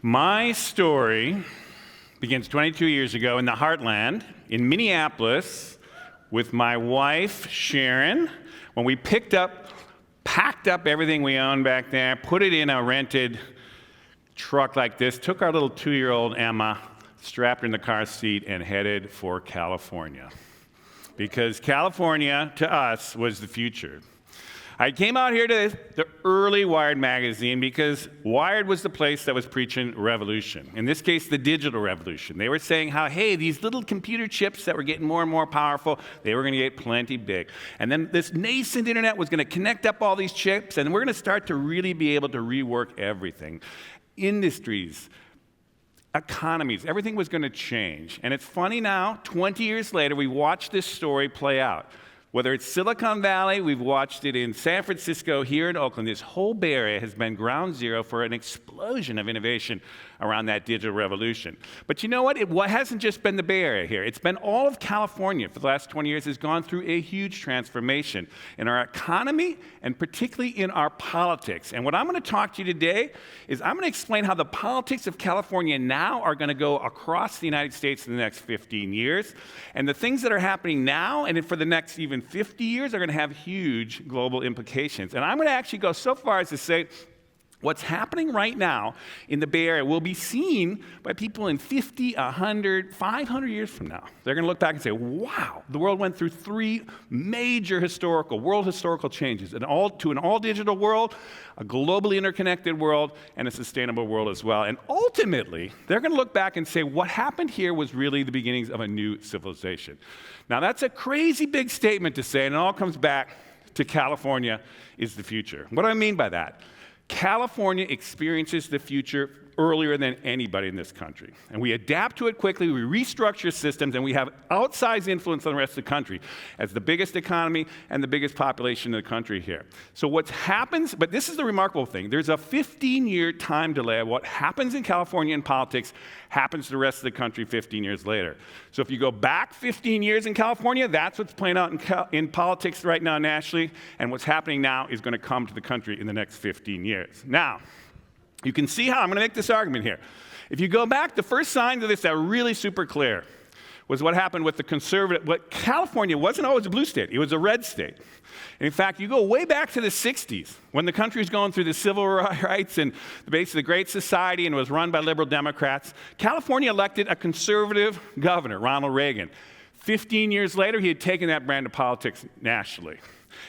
My story begins 22 years ago in the heartland, in Minneapolis, with my wife, Sharon, when we packed up everything we owned back there, put it in a rented truck like this, took our little 2-year-old Emma, strapped her in the car seat, and headed for California. Because California, to us, was the future. I came out here to the early Wired magazine because Wired was the place that was preaching revolution. In this case, the digital revolution. They were saying how, hey, these little computer chips that were getting more and more powerful, they were going to get plenty big. And then this nascent internet was going to connect up all these chips, and we're going to start to really be able to rework everything. Industries, economies, everything was going to change. And it's funny now, 20 years later, we watch this story play out. Whether it's Silicon Valley, we've watched it in San Francisco, here in Oakland, this whole Bay Area has been ground zero for an explosion of innovation around that digital revolution. But you know what? It hasn't just been the Bay Area here. It's been all of California for the last 20 years has gone through a huge transformation in our economy and particularly in our politics. And what I'm going to talk to you today is I'm going to explain how the politics of California now are going to go across the United States in the next 15 years. And the things that are happening now and for the next even 50 years are going to have huge global implications. And I'm going to actually go so far as to say what's happening right now in the Bay Area will be seen by people in 50, 100, 500 years from now. They're going to look back and say, wow, the world went through 3 major world historical changes, to an all-digital world, a globally interconnected world, and a sustainable world as well. And ultimately, they're going to look back and say, what happened here was really the beginnings of a new civilization. Now, that's a crazy big statement to say, and it all comes back to California is the future. What do I mean by that? California experiences the future earlier than anybody in this country. And we adapt to it quickly, we restructure systems, and we have outsized influence on the rest of the country as the biggest economy and the biggest population in the country here. So what happens, but this is the remarkable thing, there's a 15-year time delay of what happens in California in politics happens to the rest of the country 15 years later. So if you go back 15 years in California, that's what's playing out in politics right now nationally, and what's happening now is going to come to the country in the next 15 years. Now, you can see how I'm going to make this argument here. If you go back, the first signs of this that are really super clear was what happened with the conservative. What California wasn't always a blue state, it was a red state. And in fact, you go way back to the 60s, when the country was going through the civil rights and the base of the Great Society and was run by liberal Democrats, California elected a conservative governor, Ronald Reagan. 15 years later, he had taken that brand of politics nationally.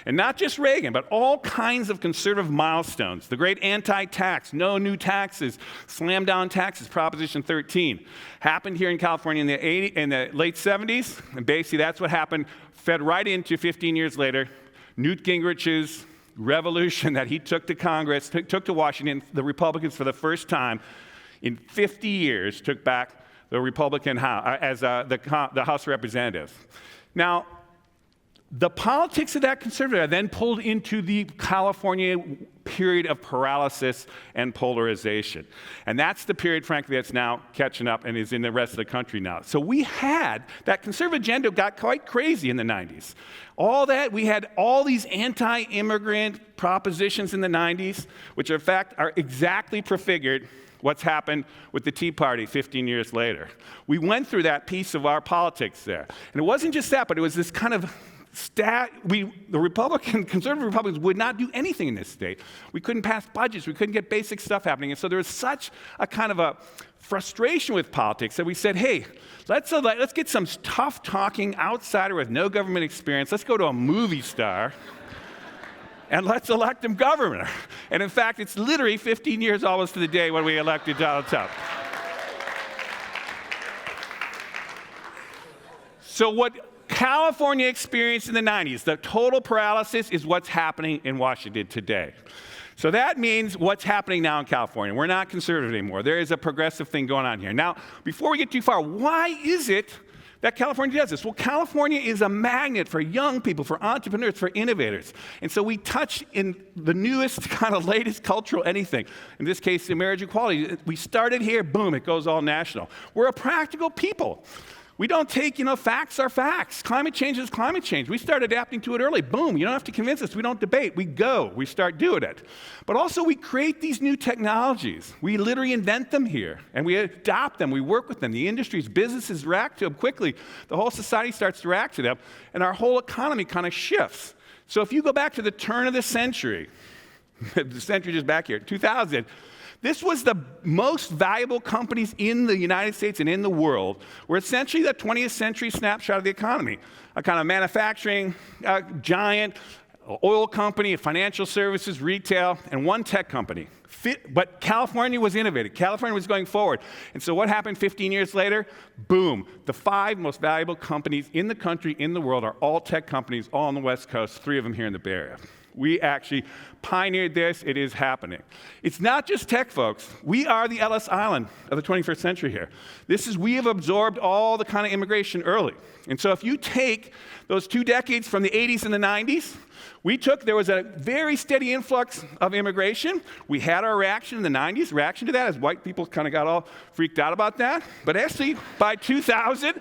And not just Reagan, but all kinds of conservative milestones. The great anti-tax, no new taxes, slam down taxes, Proposition 13, happened here in California in the late 70s. And basically that's what happened, fed right into 15 years later, Newt Gingrich's revolution that he took to Congress, took to Washington. The Republicans, for the first time in 50 years, took back the Republican House as the House of Representatives. Now, the politics of that conservative are then pulled into the California period of paralysis and polarization. And that's the period, frankly, that's now catching up and is in the rest of the country now. So we had, that conservative agenda got quite crazy in the 90s. We had all these anti-immigrant propositions in the 90s, which in fact are exactly prefigured what's happened with the Tea Party 15 years later. We went through that piece of our politics there. And it wasn't just that, but it was this kind of the conservative Republicans would not do anything in this state. We couldn't pass budgets. We couldn't get basic stuff happening. And so there was such a kind of a frustration with politics that we said, hey, let's get some tough-talking outsider with no government experience. Let's go to a movie star, and let's elect him governor. And in fact, it's literally 15 years almost to the day when we elected Donald Trump. So what California experienced in the 90s, the total paralysis, is what's happening in Washington today. So that means what's happening now in California. We're not conservative anymore. There is a progressive thing going on here. Now, before we get too far, why is it that California does this? Well, California is a magnet for young people, for entrepreneurs, for innovators. And so we touch in the newest, kind of latest cultural anything. In this case, the marriage equality. We started here, boom, it goes all national. We're a practical people. We don't take, facts are facts. Climate change is climate change. We start adapting to it early. Boom, you don't have to convince us. We don't debate. We go. We start doing it. But also we create these new technologies. We literally invent them here, and we adopt them. We work with them. The industries, businesses react to them quickly. The whole society starts to react to them, and our whole economy kind of shifts. So if you go back to the turn of the century, the century just back here, 2000, this was the most valuable companies in the United States and in the world were essentially the 20th century snapshot of the economy. A kind of manufacturing giant, oil company, financial services, retail, and one tech company. But California was innovative. California was going forward. And so what happened 15 years later? Boom. The 5 most valuable companies in the country, in the world, are all tech companies, all on the West Coast, 3 of them here in the Bay Area. We actually pioneered this. It is happening. It's not just tech, folks. We are the Ellis Island of the 21st century here. We have absorbed all the kind of immigration early. And so if you take those 2 decades from the 80s and the 90s, there was a very steady influx of immigration. We had our reaction in the 90s. Reaction to that as white people kind of got all freaked out about that. But actually, by 2000,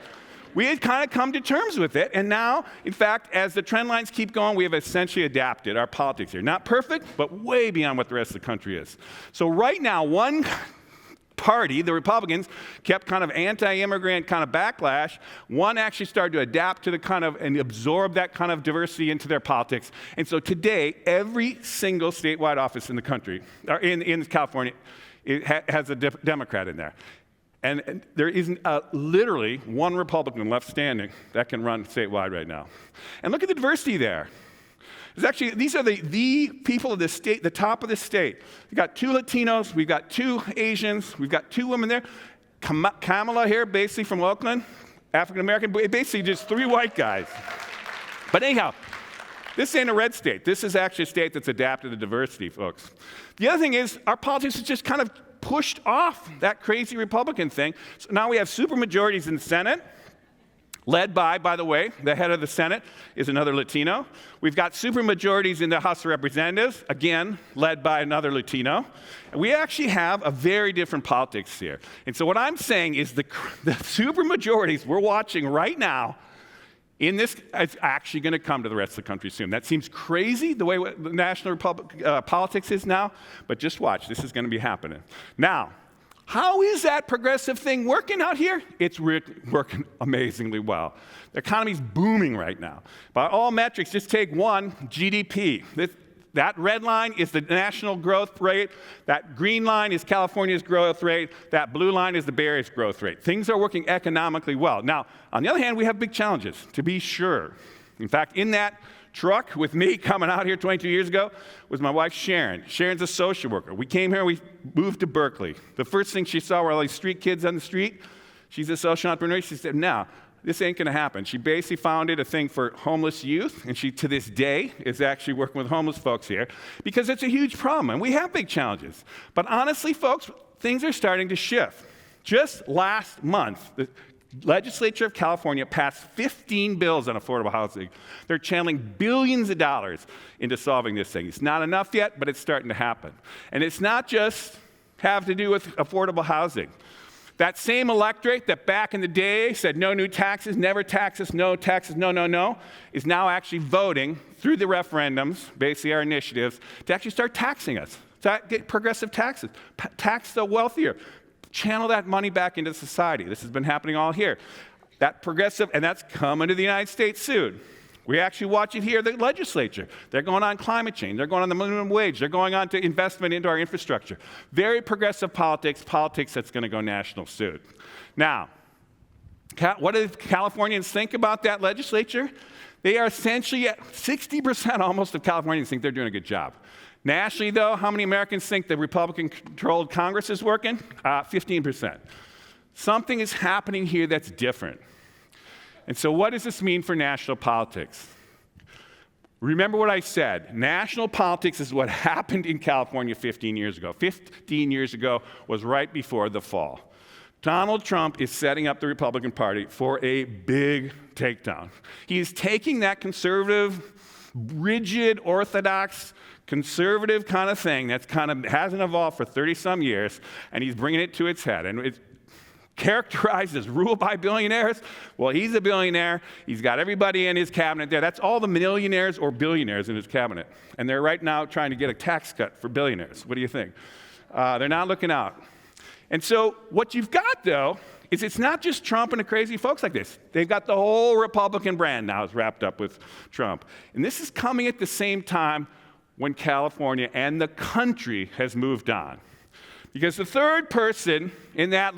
we had kind of come to terms with it, and now, in fact, as the trend lines keep going, we have essentially adapted our politics here. Not perfect, but way beyond what the rest of the country is. So right now, one party, the Republicans, kept kind of anti-immigrant kind of backlash. One actually started to adapt to the kind of, and absorb that kind of diversity into their politics. And so today, every single statewide office in the country, or in California, has a Democrat in there. And there isn't literally one Republican left standing that can run statewide right now. And look at the diversity there. These are the people of the state, the top of the state. We've got 2 Latinos, we've got 2 Asians, we've got 2 women there. Kamala here, basically from Oakland, African American, basically just 3 white guys. But anyhow, this ain't a red state. This is actually a state that's adapted to diversity, folks. The other thing is, our politics is just kind of pushed off that crazy Republican thing. So now we have supermajorities in the Senate, led by the way, the head of the Senate is another Latino. We've got supermajorities in the House of Representatives, again, led by another Latino. And we actually have a very different politics here. And so what I'm saying is the supermajorities we're watching right now in this is actually going to come to the rest of the country soon. That seems crazy, the way the national politics is now, but just watch. This is going to be happening. Now, how is that progressive thing working out here? It's working amazingly well. The economy's booming right now. By all metrics, just take one, GDP. That red line is the national growth rate. That green line is California's growth rate. That blue line is the Bay Area's growth rate. Things are working economically well. Now, on the other hand, we have big challenges, to be sure. In fact, in that truck with me coming out here 22 years ago was my wife, Sharon. Sharon's a social worker. We came here, we moved to Berkeley. The first thing she saw were all these street kids on the street. She's a social entrepreneur. She said, no, this ain't going to happen. She basically founded a thing for homeless youth, and she, to this day, is actually working with homeless folks here because it's a huge problem, and we have big challenges. But honestly, folks, things are starting to shift. Just last month, the legislature of California passed 15 bills on affordable housing. They're channeling billions of dollars into solving this thing. It's not enough yet, but it's starting to happen. And it's not just have to do with affordable housing. That same electorate that back in the day said no new taxes, never taxes, no, no, is now actually voting through the referendums, basically our initiatives, to actually start taxing us, to get progressive taxes, tax the wealthier, channel that money back into society. This has been happening all here. That progressive, and that's coming to the United States soon. We actually watch it here, the legislature. They're going on climate change. They're going on the minimum wage. They're going on to investment into our infrastructure. Very progressive politics that's going to go national soon. Now, what do Californians think about that legislature? They are essentially at 60% almost of Californians think they're doing a good job. Nationally, though, how many Americans think the Republican-controlled Congress is working? 15%. Something is happening here that's different. And so what does this mean for national politics? Remember what I said. National politics is what happened in California 15 years ago. 15 years ago was right before the fall. Donald Trump is setting up the Republican Party for a big takedown. He is taking that conservative, rigid, orthodox, conservative kind of thing that's kind of hasn't evolved for 30-some years, and he's bringing it to its head. And characterized as ruled by billionaires. Well, he's a billionaire. He's got everybody in his cabinet there. That's all the millionaires or billionaires in his cabinet. And they're right now trying to get a tax cut for billionaires. What do you think? They're not looking out. And so what you've got, though, is it's not just Trump and the crazy folks like this. They've got the whole Republican brand now is wrapped up with Trump. And this is coming at the same time when California and the country has moved on. Because the third person in that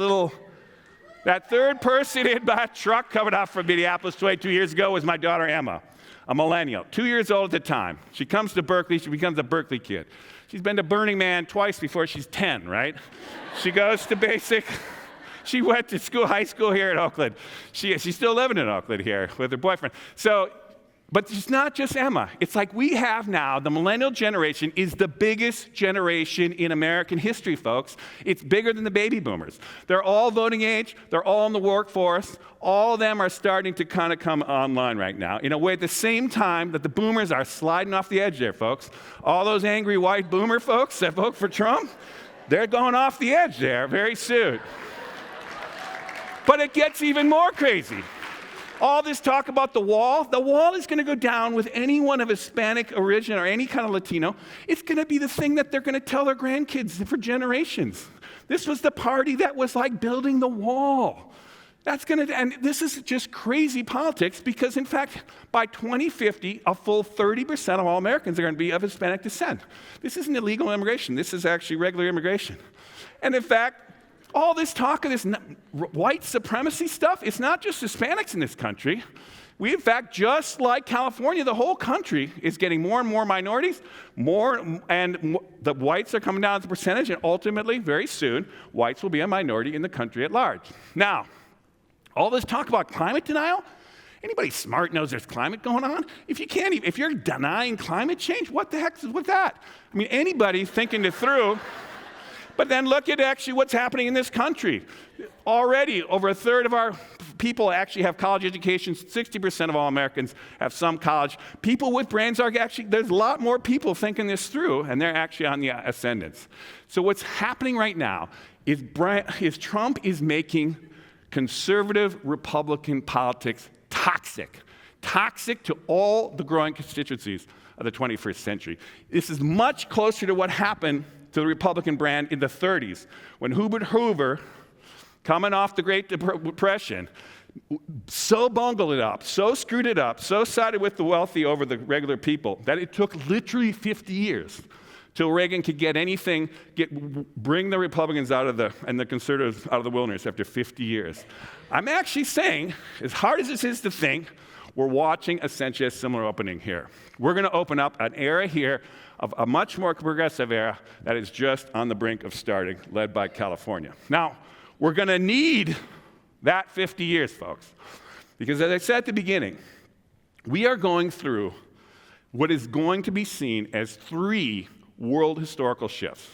third person in my truck coming out from Minneapolis 22 years ago was my daughter Emma, a millennial, 2 years old at the time. She comes to Berkeley, she becomes a Berkeley kid. She's been to Burning Man twice before she's 10, right? She goes to basic. She went to high school here in Oakland. She's still living in Oakland here with her boyfriend. But it's not just Emma. It's like we have now, the millennial generation is the biggest generation in American history, folks. It's bigger than the baby boomers. They're all voting age. They're all in the workforce. All of them are starting to kind of come online right now in a way at the same time that the boomers are sliding off the edge there, folks. All those angry white boomer folks that vote for Trump, they're going off the edge there very soon. But it gets even more crazy. All this talk about the wall is going to go down with anyone of Hispanic origin or any kind of Latino. It's going to be the thing that they're going to tell their grandkids for generations. This was the party that was like building the wall. And this is just crazy politics because, in fact, by 2050, a full 30% of all Americans are going to be of Hispanic descent. This isn't illegal immigration. This is actually regular immigration. And in fact, all this talk of this white supremacy stuff, it's not just Hispanics in this country. We, in fact, just like California, the whole country is getting more and more minorities, and the whites are coming down as a percentage, and ultimately, very soon, whites will be a minority in the country at large. Now, all this talk about climate denial, anybody smart knows there's climate going on. If you're denying climate change, what the heck is with that? I mean, anybody thinking it through. But then look at actually what's happening in this country. Already, over a third of our people actually have college educations. 60% of all Americans have some college. People with brains are actually, there's a lot more people thinking this through, and they're actually on the ascendance. So what's happening right now is Trump is making conservative Republican politics toxic to all the growing constituencies of the 21st century. This is much closer to what happened to the Republican brand in the 30s, when Hubert Hoover, coming off the Great Depression, so bungled it up, so screwed it up, so sided with the wealthy over the regular people, that it took literally 50 years till Reagan could get anything, bring the Republicans and the conservatives out of the wilderness after 50 years. I'm actually saying, as hard as this is to think, we're watching essentially a similar opening here. We're going to open up an era here of a much more progressive era that is just on the brink of starting, led by California. Now, we're going to need that 50 years, folks, because as I said at the beginning, we are going through what is going to be seen as three world historical shifts.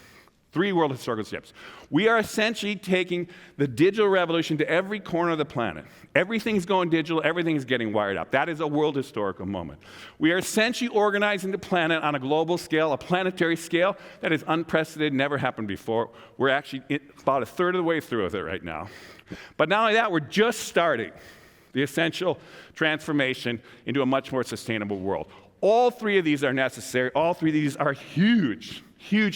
We are essentially taking the digital revolution to every corner of the planet. Everything's going digital, everything's getting wired up. That is a world historical moment. We are essentially organizing the planet on a global scale, a planetary scale that is unprecedented, never happened before. We're actually about a third of the way through with it right now. But not only that, we're just starting the essential transformation into a much more sustainable world. All three of these are necessary. All three of these are huge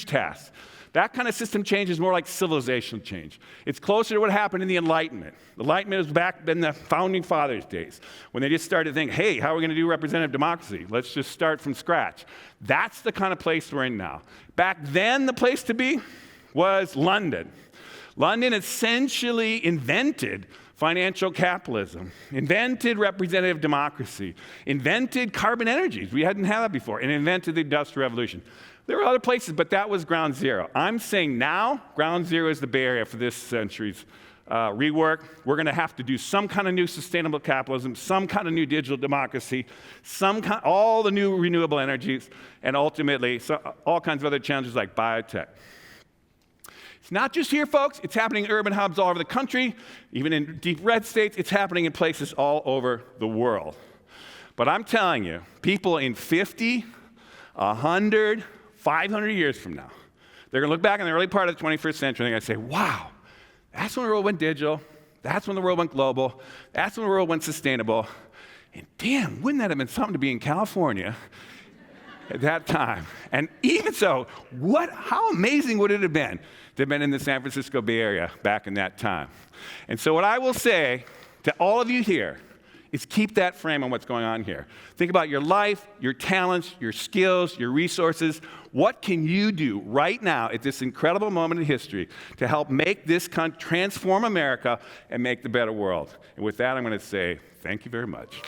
tasks. That kind of system change is more like civilizational change. It's closer to what happened in the Enlightenment. The Enlightenment was back in the Founding Fathers' days, when they just started to think, hey, how are we going to do representative democracy? Let's just start from scratch. That's the kind of place we're in now. Back then, the place to be was London. London essentially invented financial capitalism, invented representative democracy, invented carbon energies. We hadn't had that before, and invented the Industrial Revolution. There were other places, but that was ground zero. I'm saying now, ground zero is the Bay Area for this century's rework. We're going to have to do some kind of new sustainable capitalism, some kind of new digital democracy, all the new renewable energies, and ultimately all kinds of other challenges like biotech. It's not just here, folks. It's happening in urban hubs all over the country, even in deep red states. It's happening in places all over the world. But I'm telling you, people in 50, 100, 500 years from now, they're going to look back in the early part of the 21st century and they're going to say, wow, that's when the world went digital. That's when the world went global. That's when the world went sustainable. And damn, wouldn't that have been something to be in California at that time? And even so, how amazing would it have been to have been in the San Francisco Bay Area back in that time? And so what I will say to all of you here is keep that frame on what's going on here. Think about your life, your talents, your skills, your resources. What can you do right now at this incredible moment in history to help make this country, transform America, and make the better world? And with that, I'm going to say thank you very much.